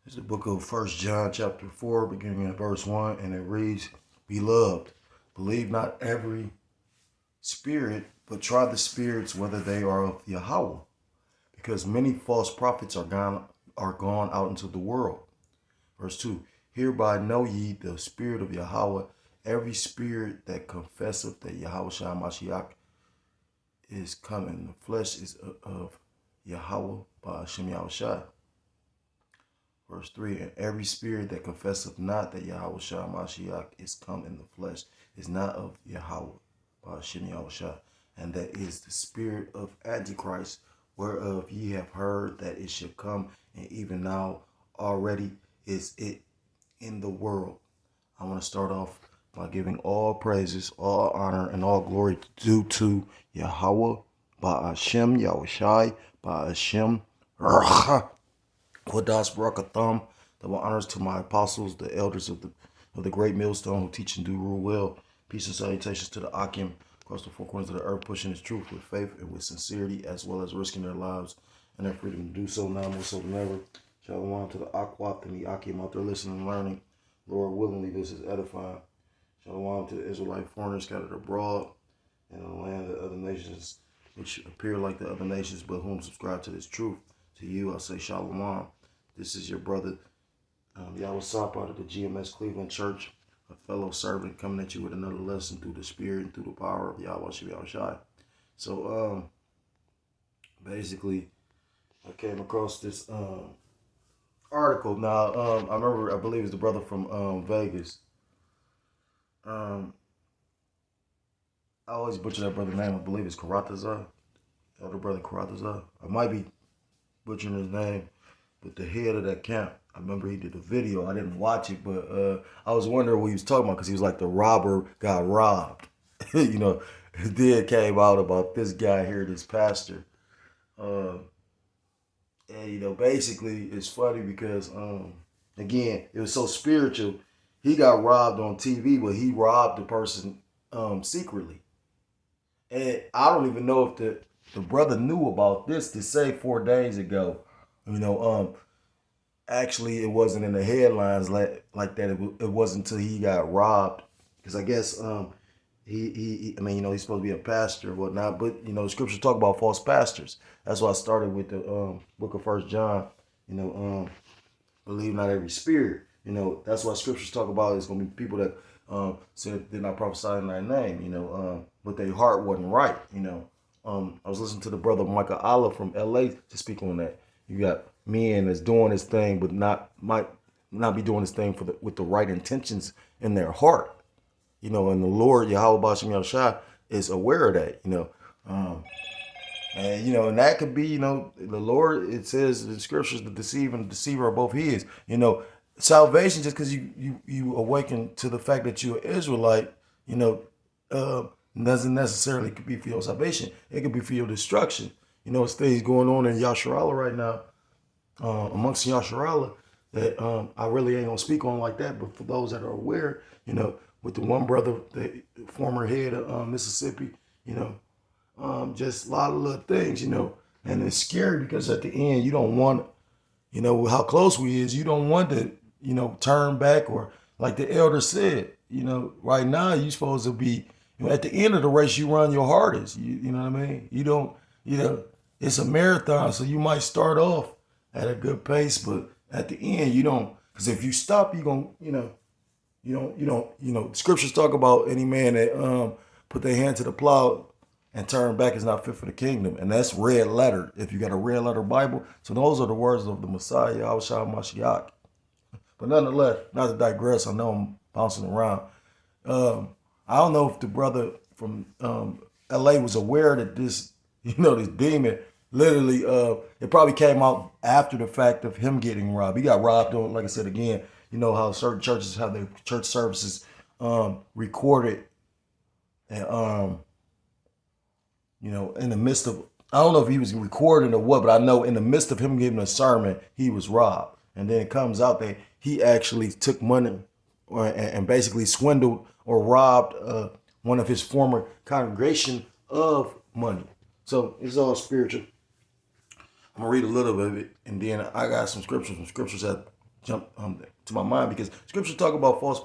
It's the book of 1 John chapter 4, beginning at verse 1, and it reads, Beloved, believe not every spirit, but try the spirits whether they are of Yahweh, because many false prophets are gone out into the world. Verse 2, Hereby know ye the spirit of Yahweh, every spirit that confesseth that Yahweh Shah Mashiach is come in the flesh is of Yahweh by Hashem Yahushai. Verse 3, and every spirit that confesseth not that Yahweh Shah Mashiach is come in the flesh is not of Yahweh by Hashem Yahushai, and that is the spirit of Antichrist, whereof ye have heard that it should come, and even now already is it in the world. I want to start off by giving all praises, all honor, and all glory due to Yahweh by Hashem Yahushai, by Hashem Kodas Barakatham. Double honors to my apostles, the elders of the great millstone who teach and do rule well. Peace and salutations to the Akim across the four corners of the earth, pushing his truth with faith and with sincerity, as well as risking their lives and their freedom to do so now more so than ever. Shalom to the Akwat and the Akim out there listening and learning. Lord willingly, this is edifying. Shalom to the Israelite foreigners scattered abroad in the land of other nations, which appear like the other nations, but whom subscribe to this truth. To you, I say shalom. This is your brother, Yahweh Sap out of the GMS Cleveland Church, a fellow servant coming at you with another lesson through the spirit and through the power of Yahweh Shai. So, basically, I came across this article. Now, I believe it's the brother from Vegas. I always butcher that brother's name. I believe it's Karatazar, elder brother Karatazar. I might be butchering his name, but the head of that camp, I remember he did a video. I didn't watch it, but I was wondering what he was talking about, because he was like the robber got robbed. It then came out about this guy here, this pastor. And, basically it's funny because, again, it was so spiritual. He got robbed on TV, but he robbed the person secretly. And I don't even know if the brother knew about this to say 4 days ago. Actually, it wasn't in the headlines like that. It wasn't until he got robbed, because I guess he's supposed to be a pastor or whatnot. But the scriptures talk about false pastors. That's why I started with the book of 1 John. Believe not every spirit. That's why scriptures talk about it's going to be people that said they're not prophesying in thy name. But their heart wasn't right. I was listening to the brother Michael Allah from LA to speak on that. You got men that's doing this thing, but might not be doing this thing with the right intentions in their heart. And the Lord Yahweh Bashem Yahushua is aware of that. And that could be, the Lord. It says in the scriptures, the deceiver and the deceiver are both His. Salvation, just because you awaken to the fact that you're an Israelite, doesn't necessarily could be for your salvation. It could be for your destruction. It's things going on in Yasharallah right now, amongst Yasharallah, that I really ain't gonna speak on like that. But for those that are aware, with the one brother, the former head of Mississippi, just a lot of little things, and it's scary because at the end you don't want, how close we is, you don't want to, turn back, or like the elder said, right now you supposed to be, at the end of the race you run your hardest. You know what I mean? You don't, it's a marathon, so you might start off at a good pace, but at the end you don't, because if you stop, you gonna, scriptures talk about any man that put their hand to the plow and turn back is not fit for the kingdom. And that's red letter, if you got a red letter Bible. So those are the words of the Messiah, Yahweh Shah Mashiach. But nonetheless, not to digress, I know I'm bouncing around. I don't know if the brother from LA was aware that this, this demon literally, it probably came out after the fact of him getting robbed. He got robbed on, like I said again, how certain churches have their church services recorded, and in the midst of, I don't know if he was recording or what, but I know in the midst of him giving a sermon, he was robbed. And then it comes out that he actually took money and basically swindled or robbed one of his former congregation of money. So it's all spiritual. I'm going to read a little bit of it, and then I got some scriptures that jumped to my mind because scripture talk about false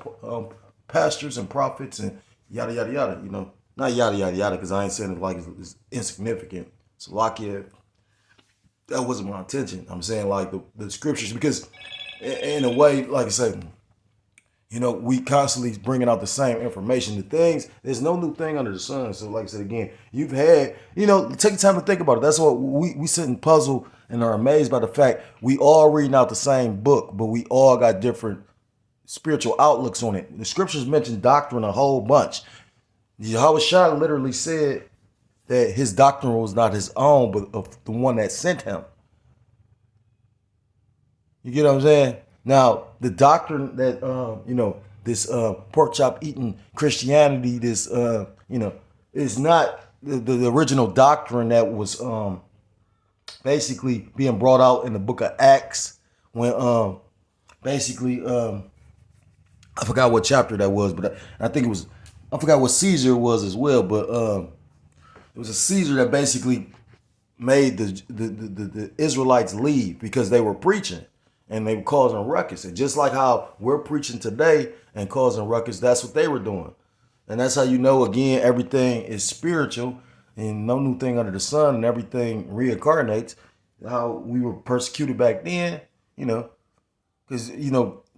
pastors and prophets and yada yada yada. Not yada yada yada because I ain't saying it like it's insignificant. So that wasn't my intention. I'm saying like the scriptures because in a way, like I said, we constantly bringing out the same information. The things, there's no new thing under the sun. So like I said again, you've had, take the time to think about it. That's what we sit and puzzle and are amazed by the fact we all reading out the same book, but we all got different spiritual outlooks on it. The scriptures mention doctrine a whole bunch. Yahweh Shah literally said that his doctrine was not his own, but of the one that sent him. You get what I'm saying? Now, the doctrine that, this pork chop eating Christianity, this, is not the original doctrine that was basically being brought out in the book of Acts when basically, I forgot what chapter that was, but I think it was, I forgot what Caesar was as well, but it was a Caesar that basically made the Israelites leave because they were preaching and they were causing ruckus. And just like how we're preaching today and causing ruckus, that's what they were doing. And that's how again, everything is spiritual and no new thing under the sun and everything reincarnates. How we were persecuted back then, because,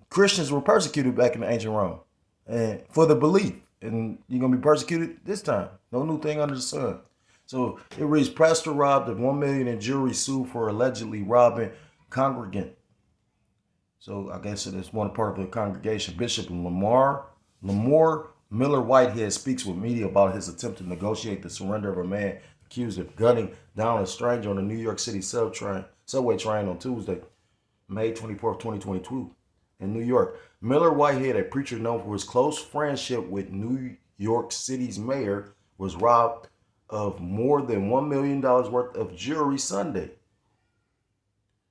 Christians were persecuted back in the ancient Rome and for the belief. And you're going to be persecuted this time. No new thing under the sun. So it reads, pastor robbed of $1 million in jewelry, sued for allegedly robbing congregant. So I guess it is one part of the congregation. Bishop Lamar Miller Whitehead speaks with media about his attempt to negotiate the surrender of a man accused of gunning down a stranger on the New York City subway train on Tuesday, May 24th, 2022 in New York. Miller Whitehead, a preacher known for his close friendship with New York City's mayor, was robbed of more than $1 million worth of jewelry Sunday,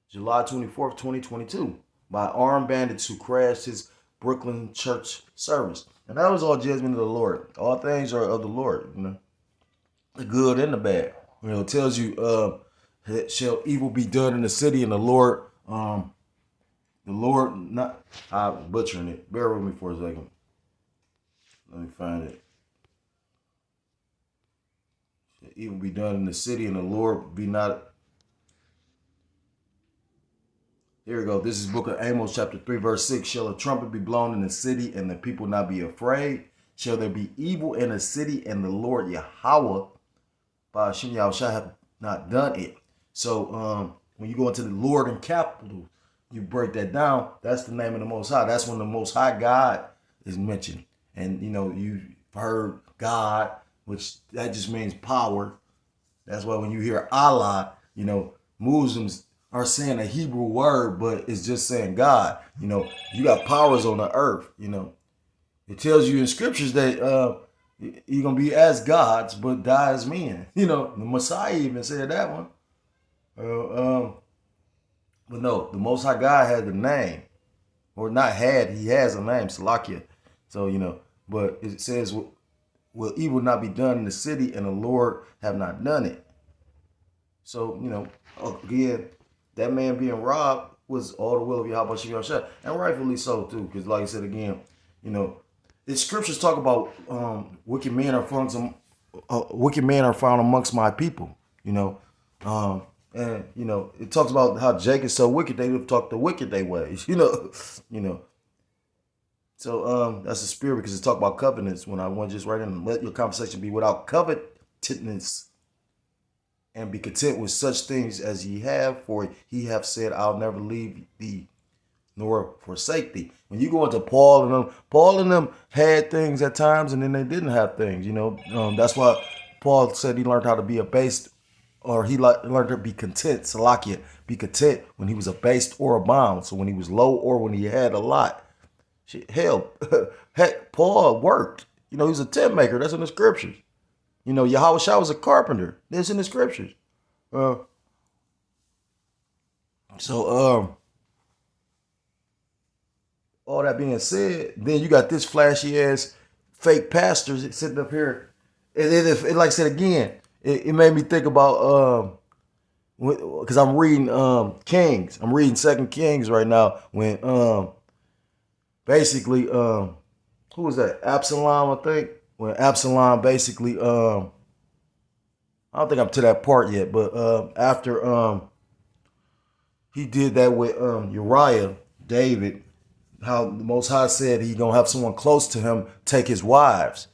July 24th, 2022, by armed bandits who crashed his Brooklyn church service. And that was all judgment of the Lord. All things are of the Lord, the good and the bad. It tells you, shall evil be done in the city, and the Lord, not, I'm butchering it. Bear with me for a second. Let me find it. Shall evil be done in the city, and the Lord be not. Here we go. This is book of Amos, chapter 3, verse 6. Shall a trumpet be blown in the city, and the people not be afraid? Shall there be evil in the city, and the Lord Yahweh, by Hashem Yahushua, have not done it? So when you go into the Lord in capital, you break that down, that's the name of the Most High. That's when the Most High God is mentioned. And, you've heard God, which that just means power. That's why when you hear Allah, Muslims are saying a Hebrew word, but it's just saying God. You got powers on the earth. It tells you in scriptures that you're going to be as gods, but die as men. The Messiah even said that one. But no, the Most High God had the name, or not had, he has a name, Salakia. So, but it says, will evil not be done in the city, and the Lord have not done it. So, again, that man being robbed was all the will of Yahweh Shah, and rightfully so too, because like I said again, the scriptures talk about wicked men are found amongst my people, and it talks about how Jacob's so wicked they would talk the wicked they ways, So that's the spirit because it talk about covenants. When I want to just write in, let your conversation be without covetousness, and be content with such things as ye have, for he hath said, I'll never leave thee nor forsake thee. When you go into Paul and them had things at times, and then they didn't have things. That's why Paul said he learned how to be abased, or he learned to be content. Salakia, be content when he was abased or abound. So when he was low or when he had a lot. Hell, heck, Paul worked. He was a tent maker. That's in the scriptures. Yahweh Shah was a carpenter. That's in the scriptures. All that being said, then you got this flashy ass fake pastor sitting up here. And like I said again, it made me think about because I'm reading Kings. I'm reading Second Kings right now. When basically who was that? Absalom, I think. When Absalom basically I don't think I'm to that part yet, but after he did that with Uriah, David, how the Most High said he gonna have someone close to him take his wives.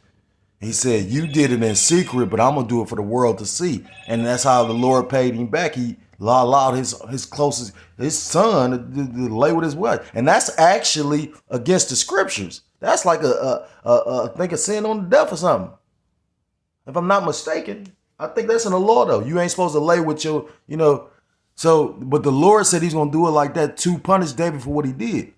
He said, "You did it in secret, but I'm gonna do it for the world to see." And that's how the Lord paid him back. He allowed his closest his son to lay with his wife, and that's actually against the scriptures. That's like I think a sin on the death or something, if I'm not mistaken. I think that's in the law though. You ain't supposed to lay with your, So, but the Lord said He's gonna do it like that to punish David for what he did.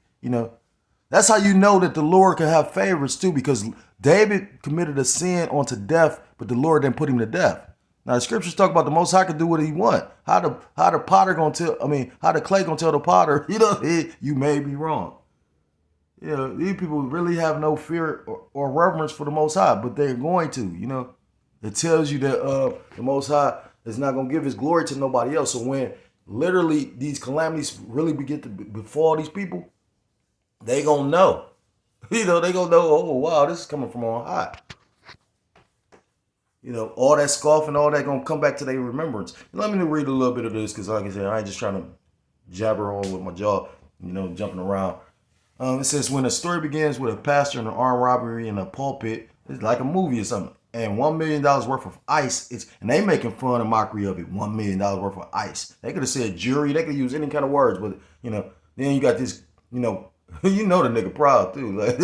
That's how you know that the Lord can have favorites too, because David committed a sin unto death, but the Lord didn't put him to death. Now the scriptures talk about the Most High can do what He want. How the potter gonna tell? I mean, how the clay gonna tell the potter? You may be wrong. These people really have no fear or reverence for the Most High, but they're going to. It tells you that the Most High is not gonna give His glory to nobody else. So when literally these calamities really begin to befall these people, they gonna know. They gonna know, oh wow, this is coming from on high. All that scoffing, all that gonna come back to their remembrance. Let me read a little bit of this, because like I said, I ain't just trying to jabber on with my jaw, jumping around. It says, when a story begins with a pastor in an armed robbery in a pulpit, it's like a movie or something, and $1 million worth of ice, and they making fun and mockery of it. $1 million worth of ice. They could have said jury, they could use any kind of words, but then you got this, the nigga proud too. Like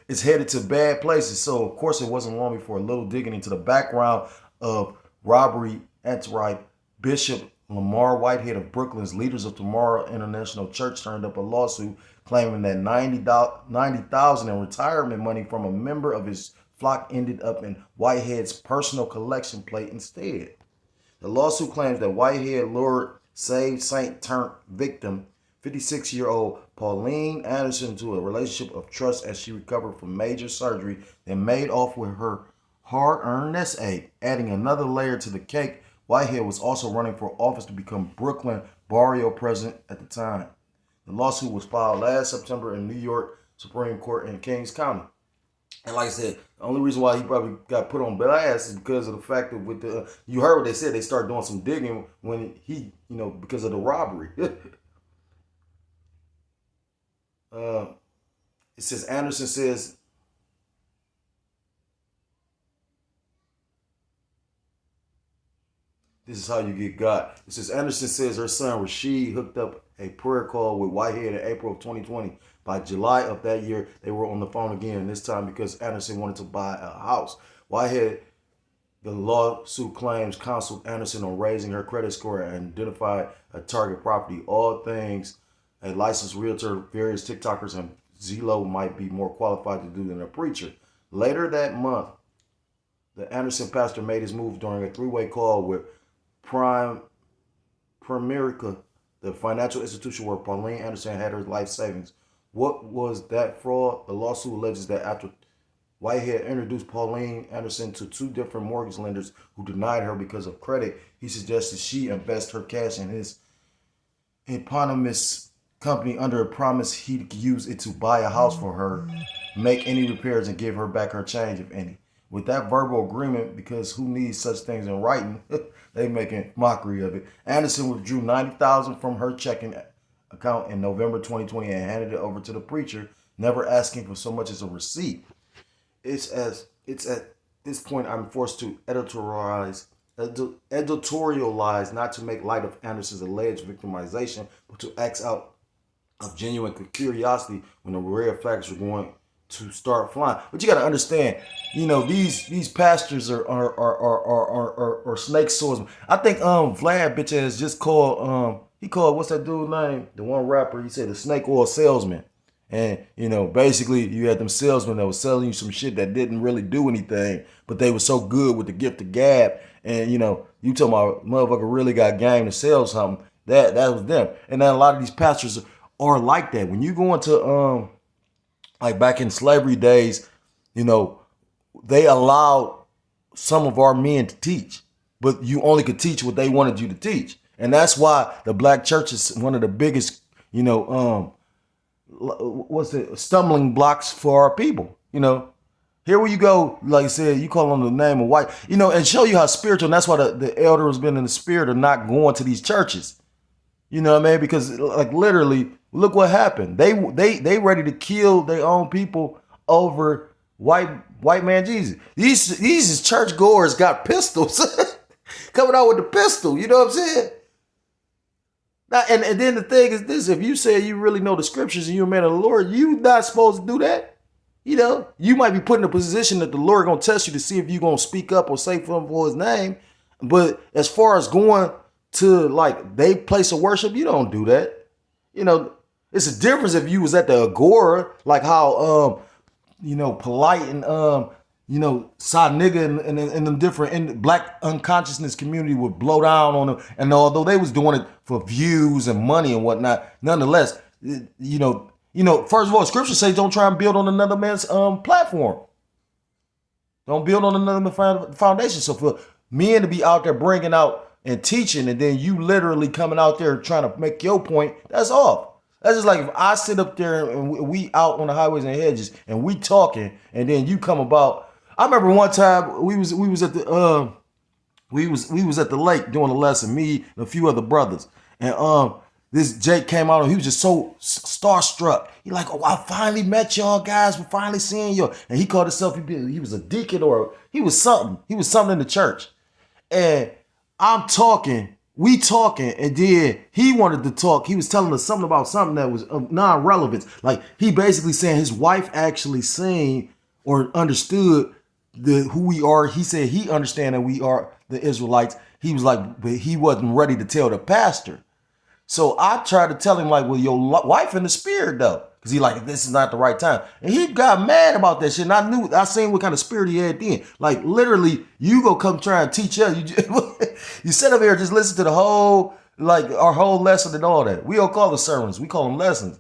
it's headed to bad places. So of course it wasn't long before a little digging into the background of robbery enterprise. Bishop Lamar Whitehead of Brooklyn's Leaders of Tomorrow International Church turned up a lawsuit claiming that $90,000 in retirement money from a member of his flock ended up in Whitehead's personal collection plate instead. The lawsuit claims that Whitehead lured saved saint turned victim 56-year-old Pauline Anderson to a relationship of trust as she recovered from major surgery, then made off with her hard-earned nest egg. Adding another layer to the cake, Whitehead was also running for office to become Brooklyn Barrio president at the time. The lawsuit was filed last September in New York Supreme Court in Kings County. And like I said, the only reason why he probably got put on blast is because of the fact that with you heard what they said, they started doing some digging when he, because of the robbery. It says, Anderson says, this is how you get got. It says, Anderson says her son Rashid hooked up a prayer call with Whitehead in April of 2020. By July of that year, they were on the phone again, this time because Anderson wanted to buy a house. Whitehead, the lawsuit claims, counseled Anderson on raising her credit score and identified a target property. All things a licensed realtor, various TikTokers, and Zillow might be more qualified to do than a preacher. Later that month, the Anderson pastor made his move during a three-way call with Primerica, the financial institution where Pauline Anderson had her life savings. What was that fraud? The lawsuit alleges that after Whitehead introduced Pauline Anderson to two different mortgage lenders who denied her because of credit, he suggested she invest her cash in his eponymous company under a promise he'd use it to buy a house for her, make any repairs, and give her back her change, if any. With that verbal agreement, because who needs such things in writing, they making mockery of it. Anderson withdrew $90,000 from her checking account in November 2020 and handed it over to the preacher, never asking for so much as a receipt. It's at this point I'm forced to editorialize, not to make light of Anderson's alleged victimization, but to act out of genuine curiosity when the red flags are going to start flying. But you got to understand, these pastors are snake swordsmen. I think Vlad bitch ass just called he called, what's that dude's name? The one rapper, he said the snake oil salesman. And basically you had them salesmen that was selling you some shit that didn't really do anything, but they were so good with the gift of gab. And you talking about motherfucker really got game to sell something. That was them. And then a lot of these pastors are like that. When you go into like back in slavery days, they allowed some of our men to teach, but you only could teach what they wanted you to teach. And that's why the black church is one of the biggest, what's it, stumbling blocks for our people. Here where you go, like I said, you call on the name of white, and show you how spiritual. And that's why the elder has been in the spirit of not going to these churches. You know what I mean? Because like literally, look what happened. They ready to kill their own people over white man Jesus. These church goers got pistols coming out with the pistol. You know what I'm saying? Now, and then the thing is this: if you say you really know the scriptures and you're a man of the Lord, you not supposed to do that. You might be put in a position that the Lord gonna test you to see if you're gonna speak up or say something for His name. But as far as going to like they place of worship, you don't do that. It's a difference if you was at the agora, like how polite and side nigga and them different in black unconsciousness community would blow down on them. And although they was doing it for views and money and whatnot, nonetheless, first of all, scripture says don't try and build on another man's platform. Don't build on another man's foundation. So for men to be out there bringing out and teaching, and then you literally coming out there trying to make your point, that's off. That's just like if I sit up there and we out on the highways and hedges and we talking, and then you come about. I remember one time we was at the we was at the lake doing a lesson, me and a few other brothers, and this Jake came out and he was just so starstruck. He like, oh, I finally met y'all guys. We're finally seeing you. And he called himself, he was a deacon or he was something. He was something in the church. And I'm talking, we talking, and then he wanted to talk. He was telling us something about something that was of non-relevance. Like he basically saying his wife actually seen or understood who we are. He said he understand that we are the Israelites. He was like, but he wasn't ready to tell the pastor. So I tried to tell him like, well, your wife in the spirit though. Because he like, this is not the right time. And he got mad about that shit. And I seen what kind of spirit he had then. Like literally, you go come try and teach us. You sit up here and just listen to the whole, like our whole lesson and all that. We don't call them sermons. We call them lessons.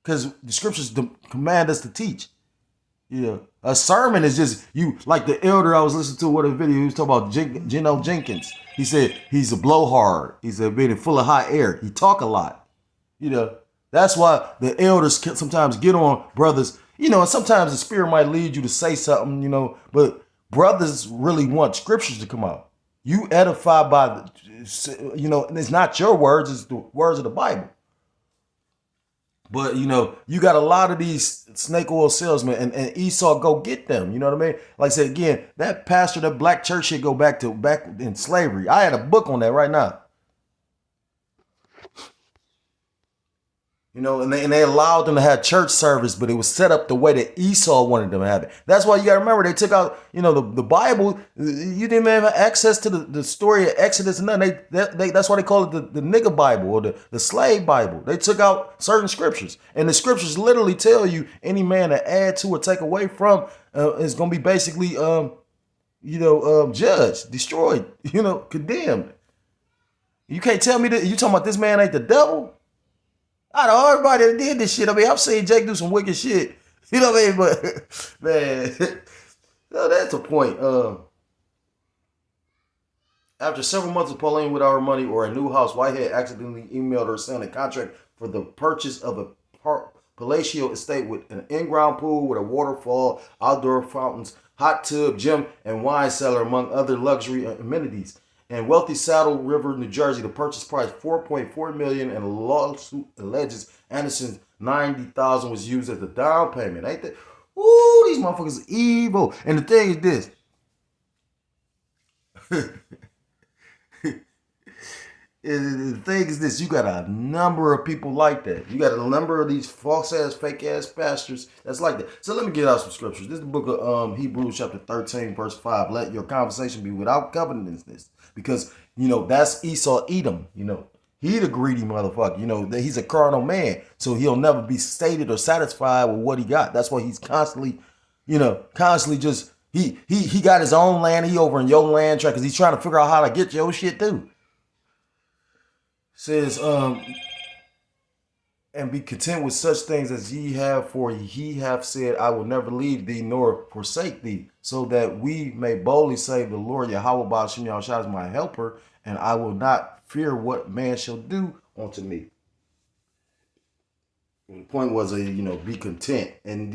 Because the scriptures command us to teach. A sermon is just you, like the elder I was listening to what a video, he was talking about Geno Jenkins. He said he's a blowhard. He's a being full of hot air. He talk a lot. That's why the elders can sometimes get on brothers. And sometimes the spirit might lead you to say something, but brothers really want scriptures to come out. You edify by and it's not your words, it's the words of the Bible. But, you got a lot of these snake oil salesmen and Esau go get them. You know what I mean? Like I said, again, that pastor, that black church should go back in slavery. I had a book on that right now. And they allowed them to have church service, but it was set up the way that Esau wanted them to have it. That's why you got to remember, they took out, the Bible. You didn't even have access to the story of Exodus and nothing. That's why they call it the nigger Bible or the slave Bible. They took out certain scriptures. And the scriptures literally tell you any man to add to or take away from is going to be basically, judged, destroyed, condemned. You can't tell me that you talking about this man ain't the devil. Out of everybody that did this shit, I've seen Jake do some wicked shit. You know what I mean? But, man, that's a point. After several months of Pauline without her money or a new house, Whitehead accidentally emailed her son a contract for the purchase of a palatial estate with an in-ground pool with a waterfall, outdoor fountains, hot tub, gym, and wine cellar, among other luxury amenities. In wealthy Saddle River, New Jersey, the purchase price $4.4 million, and a lawsuit alleges Anderson's $90,000 was used as the down payment. Ain't that? Ooh, these motherfuckers are evil. And the thing is this. The thing is this, you got a number of people like that. You got a number of these false-ass, fake-ass pastors that's like that. So let me get out some scriptures. This is the book of Hebrews chapter 13, verse 5. Let your conversation be without covetousness. Because, that's Esau Edom, He the greedy motherfucker, that he's a carnal man. So he'll never be sated or satisfied with what he got. That's why he's constantly just, he got his own land. He over in your land track because he's trying to figure out how to get your shit too. Says, and be content with such things as ye have, for he hath said, I will never leave thee nor forsake thee, so that we may boldly say, the Lord Yahweh Ba'al Shem Yahushua is my helper, and I will not fear what man shall do unto me. And the point was, be content. And,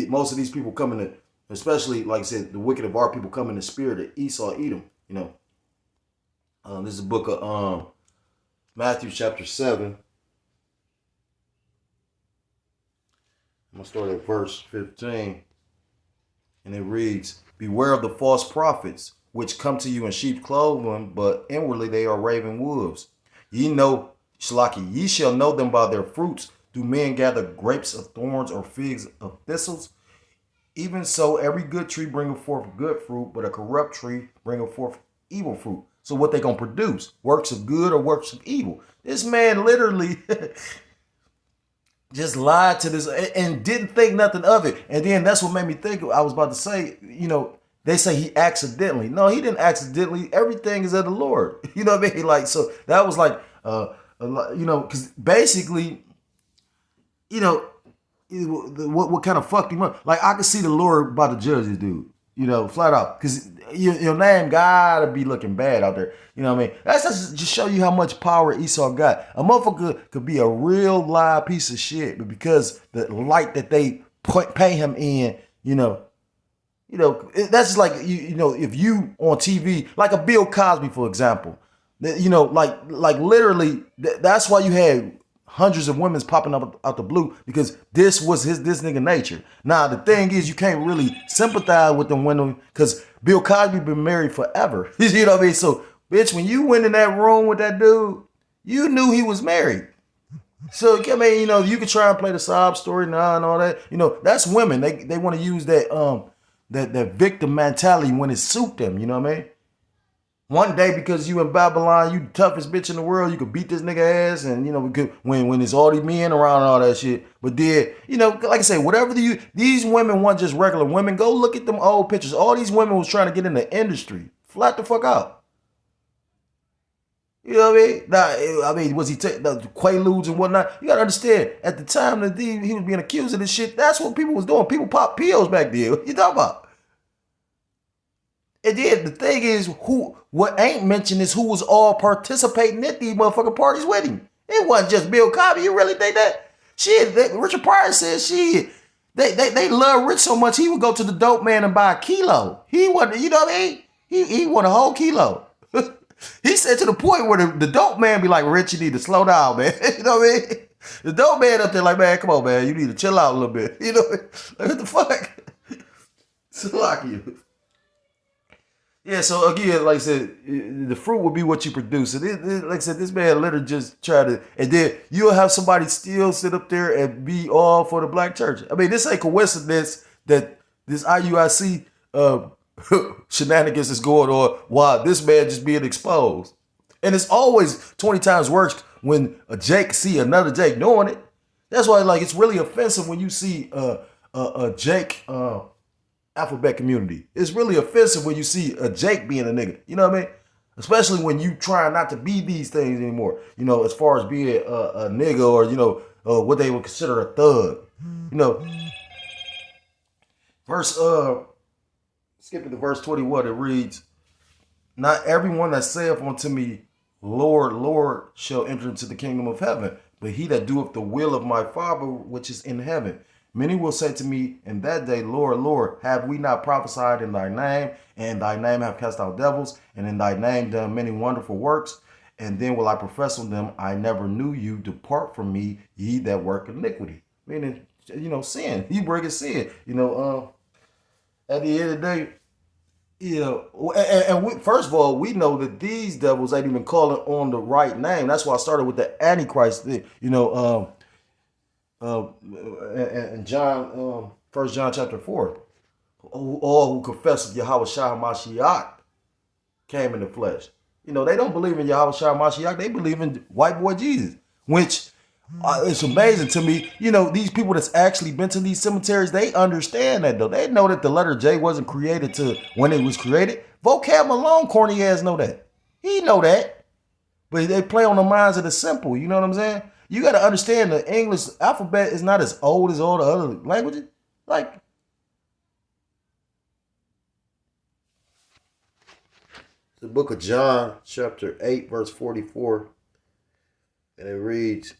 most of these people come in, especially, like I said, the wicked of our people come in the spirit of Esau, Edom, This is the book of Matthew chapter 7. I'm going to start at verse 15. And it reads, beware of the false prophets, which come to you in sheep's clothing, but inwardly they are raven wolves. Ye shall know them by their fruits. Do men gather grapes of thorns or figs of thistles? Even so, every good tree bringeth forth good fruit, but a corrupt tree bringeth forth evil fruit. So what they going to produce? Works of good or works of evil? This man literally just lied to this and didn't think nothing of it. And then that's what made me think, I was about to say, they say he accidentally. No, he didn't accidentally. Everything is of the Lord. You know what I mean? Like, so that was like, because basically, what kind of fucked him up? Like, I could see the Lord about to judge this dude, flat out. Because your name gotta be looking bad out there. You know what I mean? That's just show you how much power Esau got. A motherfucker could be a real live piece of shit, but because the light that they pay him in, that's just like, if you on TV, like a Bill Cosby, for example, like literally, that's why you had hundreds of women's popping up out the blue, because this was this nigga nature. Now, the thing is, you can't really sympathize with them women because Bill Cosby been married forever. You know what I mean? So, bitch, when you went in that room with that dude, you knew he was married. So, I mean, you could try and play the sob story now and all that. That's women. They want to use that that victim mentality when it suit them. You know what I mean? One day, because you in Babylon, you the toughest bitch in the world, you could beat this nigga ass, and when there's all these men around and all that shit. But then, like I say, whatever these women want, just regular women, go look at them old pictures. All these women was trying to get in the industry. Flat the fuck out. You know what I mean? Now, was he taking the Quaaludes and whatnot? You gotta understand, at the time that he was being accused of this shit, that's what people was doing. People popped pills back then. What you talking about? And then the thing is, what ain't mentioned is who was all participating at these motherfucking parties with him. It wasn't just Bill Cosby. You really think that? Shit, Richard Pryor said shit. They love Rich so much he would go to the dope man and buy a kilo. He wanted, you know what I mean? He want a whole kilo. He said to the point where the dope man be like, Rich, you need to slow down, man. You know what I mean? The dope man up there like, man, come on, man. You need to chill out a little bit. You know what the fuck? So like you. Yeah, so again, like I said, the fruit will be what you produce. And like I said, this man literally just tried to, and then you'll have somebody still sit up there and be all for the black church. I mean, this ain't coincidence that this IUIC shenanigans is going on while this man just being exposed. And it's always 20 times worse when a Jake see another Jake doing it. That's why, like, it's really offensive when you see a Jake alphabet community. It's really offensive when you see a Jake being a nigga. You know what I mean? Especially when you try not to be these things anymore. As far as being a nigga or what they would consider a thug. Skipping to verse 21, it reads, not everyone that saith unto me, Lord, Lord, shall enter into the kingdom of heaven, but he that doeth the will of my Father which is in heaven. Many will say to me in that day, Lord, Lord, have we not prophesied in thy name, and in thy name have cast out devils, and in thy name done many wonderful works? And then will I profess unto them, I never knew you. Depart from me, ye that work iniquity. Meaning, sin. You bring sin. At the end of the day, first of all, we know that these devils ain't even calling on the right name. That's why I started with the Antichrist thing. And John, 1 John chapter 4, all who confess that Yahweh Shai Mashiach came in the flesh. They don't believe in Yahweh Shai Mashiach. They believe in white boy Jesus, which it's amazing to me. These people that's actually been to these cemeteries, they understand that though. They know that the letter J wasn't created to when it was created. Vocab Malone, corny ass know that. He know that. But they play on the minds of the simple. You know what I'm saying? You got to understand the English alphabet is not as old as all the other languages. the book of John, chapter 8, verse 44. And it reads,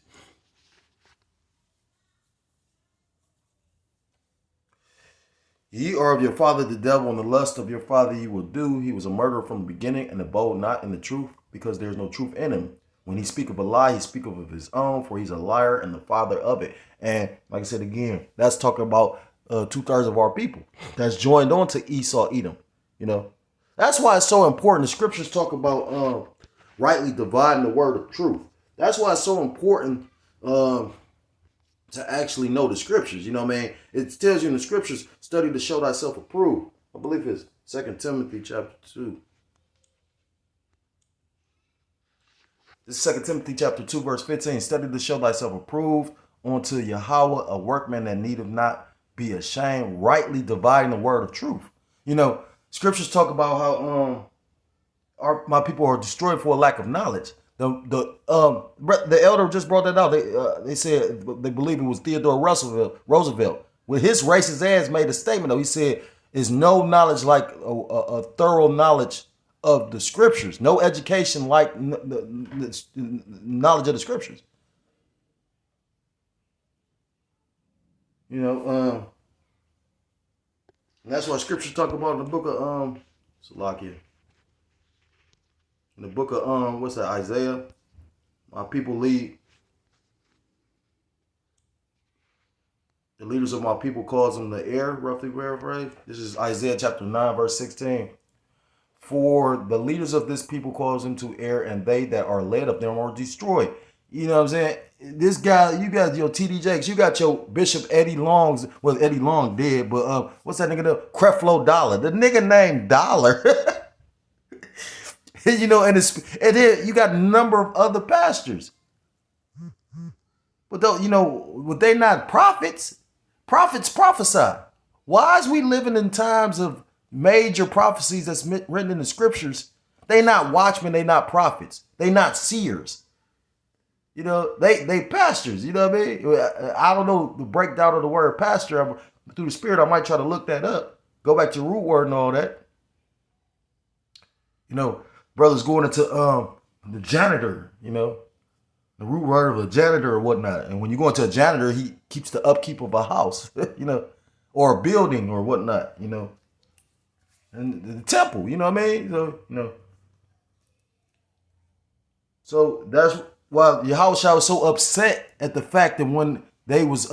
"Ye are of your father the devil, and the lust of your father you will do. He was a murderer from the beginning, and abode not in the truth, because there is no truth in him. When he speaketh a lie, he speaketh of his own, for he's a liar and the father of it." And like I said again, that's talking about 2/3 of our people that's joined on to Esau, Edom. You know, that's why it's so important. The scriptures talk about rightly dividing the word of truth. That's why it's so important to actually know the scriptures. You know what I mean? It tells you in the scriptures, study to show thyself approved. I believe it's 2 Timothy chapter 2. This is 2 Timothy chapter 2, verse 15. "Study to show thyself approved unto Yahweh, a workman that needeth not be ashamed, rightly dividing the word of truth." You know, scriptures talk about how my people are destroyed for a lack of knowledge. The elder just brought that out. They said they believe it was Theodore Roosevelt. With his racist ass made a statement though. He said, "Is no knowledge like a thorough knowledge of the scriptures. No education like the knowledge of the scriptures." You know, and that's what scriptures talk about in the book of Salakia. In the book of what's that, Isaiah? My people lead. The leaders of my people calls them the air, roughly paraphrase. This is Isaiah chapter 9, verse 16. "For the leaders of this people calls them to err, and they that are led of them are destroyed." You know what I'm saying? This guy, you got your TD Jakes, you got your Bishop Eddie Longs. Well, Eddie Long dead, but what's that nigga name? Creflo Dollar. The nigga named Dollar. You know, and then you got a number of other pastors. But though, you know, but they not prophets. Prophets prophesy. Why is we living in times of major prophecies that's written in the scriptures? They not watchmen, they not prophets. They not seers. You know, they pastors, you know what I mean? I don't know the breakdown of the word pastor. Through the spirit, I might try to look that up. Go back to the root word and all that. You know, brothers going into the janitor, you know, the root word of a janitor or whatnot. And when you go into a janitor, he keeps the upkeep of a house, you know, or a building or whatnot, you know. And the temple, you know what I mean? So, you know. So that's why Yahushua was so upset at the fact that when they was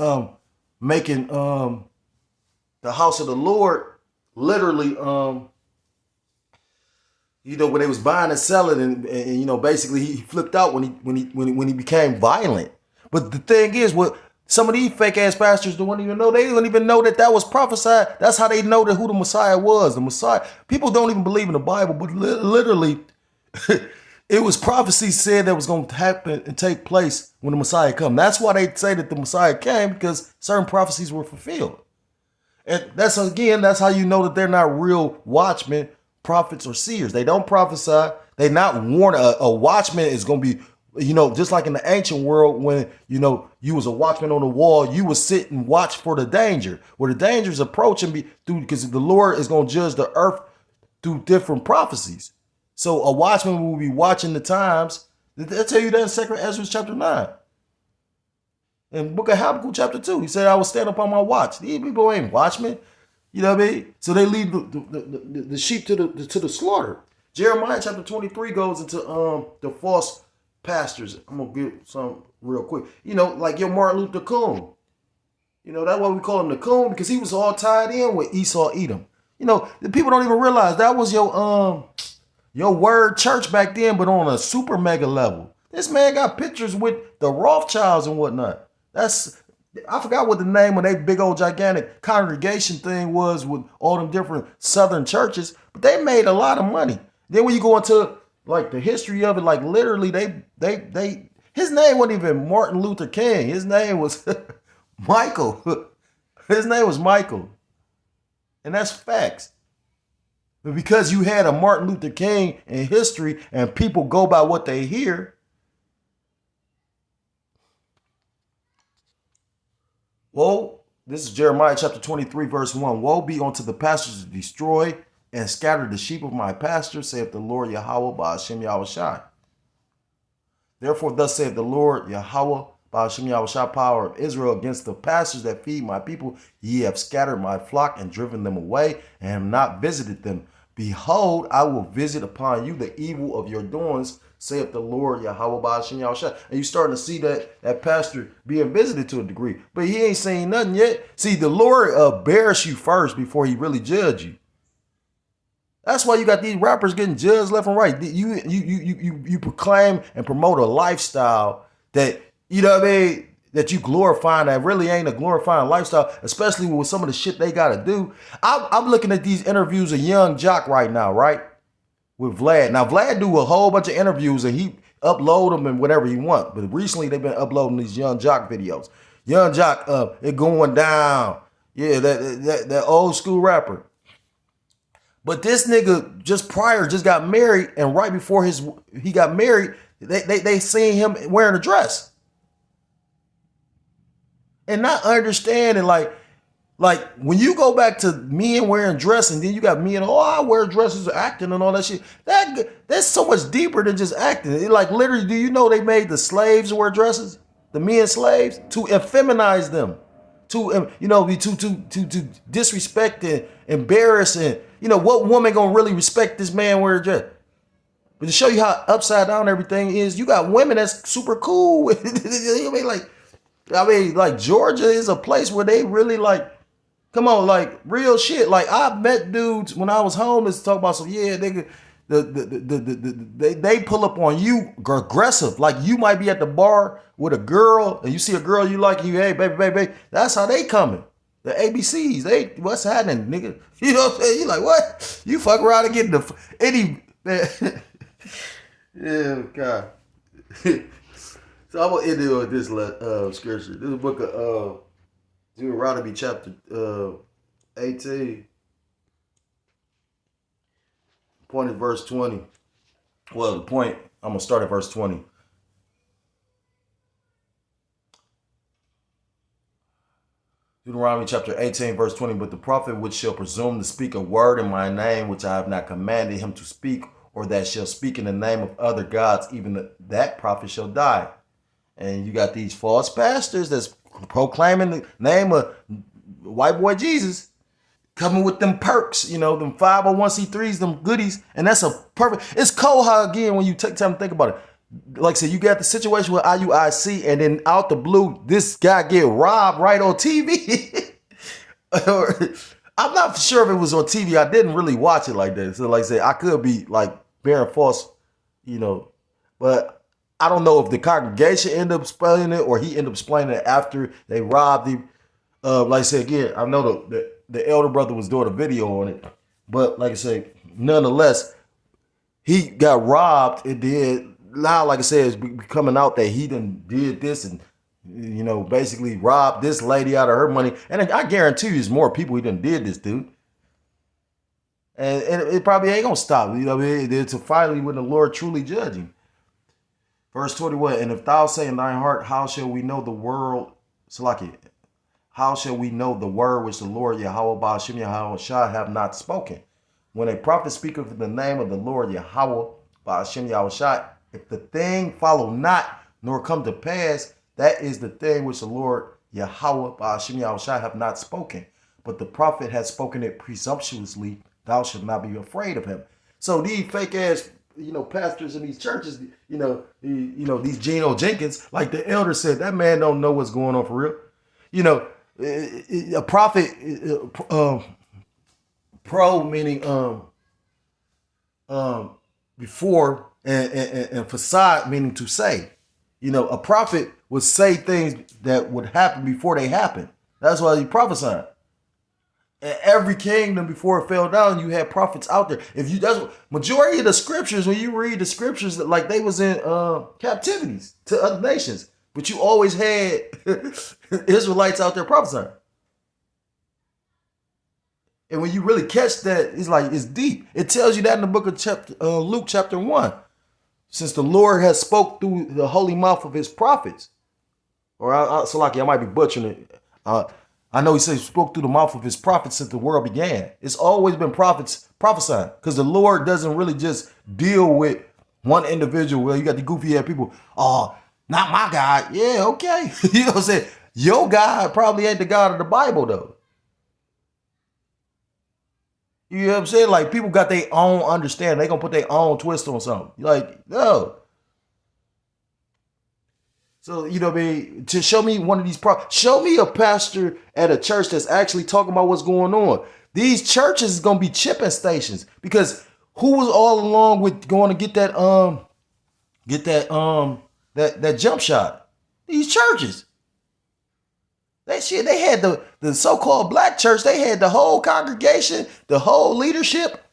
making the house of the Lord literally you know, when they was buying and selling, and you know, basically he flipped out when he became violent. But the thing is, what some of these fake ass pastors don't even know. They don't even know that was prophesied. That's how they know that who the Messiah was. The Messiah. People don't even believe in the Bible, but literally, it was prophecy said that was going to happen and take place when the Messiah come. That's why they say that the Messiah came, because certain prophecies were fulfilled. And that's how you know that they're not real watchmen, prophets, or seers. They don't prophesy. They not warn. A watchman is going to be, you know, just like in the ancient world when, you know, you was a watchman on the wall, you would sit and watch for the danger. Where the danger is approaching, because the Lord is going to judge the earth through different prophecies. So a watchman will be watching the times. They'll tell you that in 2 Ezra chapter 9. In book of Habakkuk chapter 2, he said, "I will stand upon my watch." These people ain't watchmen. You know what I mean? So they lead the sheep to the slaughter. Jeremiah chapter 23 goes into the false pastors. I'm gonna get some real quick. You know, like your Martin Luther King. You know, that's why we call him the Coon, because he was all tied in with Esau Edom. You know, the people don't even realize that was your word church back then, but on a super mega level. This man got pictures with the Rothschilds and whatnot. I forgot what the name of that big old gigantic congregation thing was with all them different southern churches, but they made a lot of money. Then when you go into like the history of it, like literally his name wasn't even Martin Luther King. His name was Michael. His name was Michael. And that's facts. But because you had a Martin Luther King in history and people go by what they hear, woe, this is Jeremiah chapter 23, verse 1. "Woe be unto the pastors to destroy and scattered the sheep of my pasture, saith the Lord Yahweh Ba'ashem Yahushai. Therefore, thus saith the Lord Yahweh Ba'ashem Yahushai, power of Israel, against the pastors that feed my people. Ye have scattered my flock and driven them away, and have not visited them. Behold, I will visit upon you the evil of your doings, saith the Lord Yahweh Ba'ashem Yahushai. And you starting to see that pastor being visited to a degree, but he ain't saying nothing yet. See, the Lord bears you first before he really judge you. That's why you got these rappers getting judged left and right. You proclaim and promote a lifestyle that, you know what I mean, that you glorifying, that really ain't a glorifying lifestyle, especially with some of the shit they got to do. I'm looking at these interviews of Young Jock right now, right? With Vlad. Now, Vlad do a whole bunch of interviews and he upload them and whatever he want. But recently they've been uploading these Young Jock videos. Young Jock, it going down. Yeah, that old school rapper. But this nigga just got married, and right before he got married, they seen him wearing a dress. And not understanding, like when you go back to men wearing dress, and then you got men, I wear dresses, acting and all that shit. That's so much deeper than just acting. Like literally, do you know they made the slaves wear dresses, the men slaves, to effeminize them, to disrespect and embarrass, and what woman gonna really respect this man wearing a dress? But to show you how upside down everything is, you got women that's super cool. I mean, like Georgia is a place where they really come on, real shit. Like I met dudes when I was homeless talk about nigga, they pull up on you aggressive. Like you might be at the bar with a girl and you see a girl you like, and you, hey, baby. That's how they coming. The ABCs, what's happening, nigga? You know what I'm saying? You like, what? You fuck around and get man. Yeah, God. So I'm gonna end it with this scripture. This is the book of Deuteronomy chapter 18. Point is verse 20. Well, I'm gonna start at verse 20. Deuteronomy chapter 18, verse 20. But the prophet which shall presume to speak a word in my name, which I have not commanded him to speak, or that shall speak in the name of other gods, even that prophet shall die. And you got these false pastors that's proclaiming the name of white boy Jesus, coming with them perks, them 501c3s, them goodies. And that's a perfect, it's cold how, again, when you take time to think about it. Like I said, you got the situation with IUIC, and then out the blue, this guy get robbed right on TV. I'm not sure if it was on TV. I didn't really watch it like that. So like I said, I could be bearing false, but I don't know if the congregation ended up explaining it or he ended up explaining it after they robbed him. Like I said, again, I know the elder brother was doing a video on it, but like I said, nonetheless, he got robbed. It did. Now, like I said, it's coming out that he done did this and, basically robbed this lady out of her money. And I guarantee you there's more people he done did this, dude. And it probably ain't going to stop. To finally when the Lord truly judging. Verse 21, and if thou say in thine heart, how shall we know the world? Salaki, how shall we know the word which the Lord Yahweh Ba'ashem Yahushai have not spoken? When a prophet speaketh in the name of the Lord Yahweh Ba'ashem Yahushai, if the thing follow not, nor come to pass, that is the thing which the Lord Yahweh Ba'ashem Yahushai have not spoken. But the prophet has spoken it presumptuously, thou shalt not be afraid of him. So these fake ass pastors in these churches, these Geno Jenkins, like the elder said, that man don't know what's going on for real. A prophet, pro meaning before, and facade meaning to say. A prophet would say things that would happen before they happen. That's why he prophesied. And every kingdom before it fell down, you had prophets out there. Majority of the scriptures, when you read the scriptures, like they was in captivities to other nations, but you always had Israelites out there prophesying. And when you really catch that, it's deep. It tells you that in the book of Luke chapter 1. Since the Lord has spoke through the holy mouth of his prophets. Or Salaki, I might be butchering it. I know he said he spoke through the mouth of his prophets since the world began. It's always been prophets prophesying because the Lord doesn't really just deal with one individual. Well, you got the goofy head people. Oh, not my God. Yeah, okay. You know what I'm saying? Your God probably ain't the God of the Bible, though. You know what I'm saying? Like, people got their own understanding. They going to put their own twist on something. Like, no. So, you know what I mean? To show me one of these, show me a pastor at a church that's actually talking about what's going on. These churches is going to be chipping stations because who was all along with going to get that jump shot? These churches. They had the so-called black church. They had the whole congregation, the whole leadership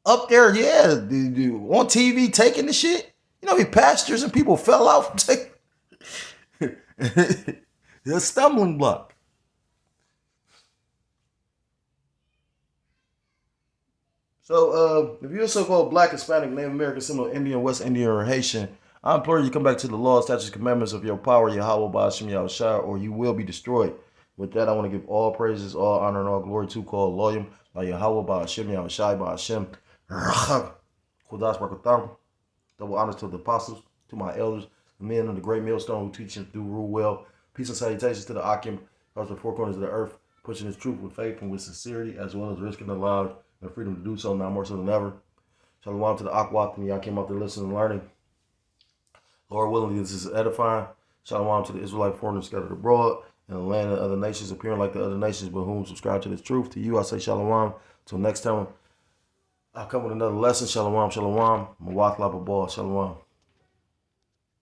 up there, yeah, on TV taking the shit. You know, pastors and people fell out from taking a stumbling block. So, if you're a so-called black, Hispanic, Native American, Seminole, Indian, West Indian, or Haitian, I implore you to come back to the law, statutes, commandments of your power, Yahweh, Ba'ashem, Yahushua, or you will be destroyed. With that, I want to give all praises, all honor, and all glory to call Loyam, by Yahweh, Ba'ashem, Yahushua, Ba'ashem, Kudas, Barakatam. Double honors to the apostles, to my elders, the men of the great millstone who teach and do rule well. Peace and salutations to the Akim, across the four corners of the earth, pushing his truth with faith and with sincerity, as well as risking their lives and freedom to do so now more so than ever. Shalom to the Akwat and y'all came out there listening and learning. Lord willing, this is edifying. Shalom to the Israelite foreigners scattered abroad in the land of other nations, appearing like the other nations, but whom subscribe to this truth. To you, I say shalom. Till next time, I'll come with another lesson. Shalom, shalom. Mawat lababah. Shalom.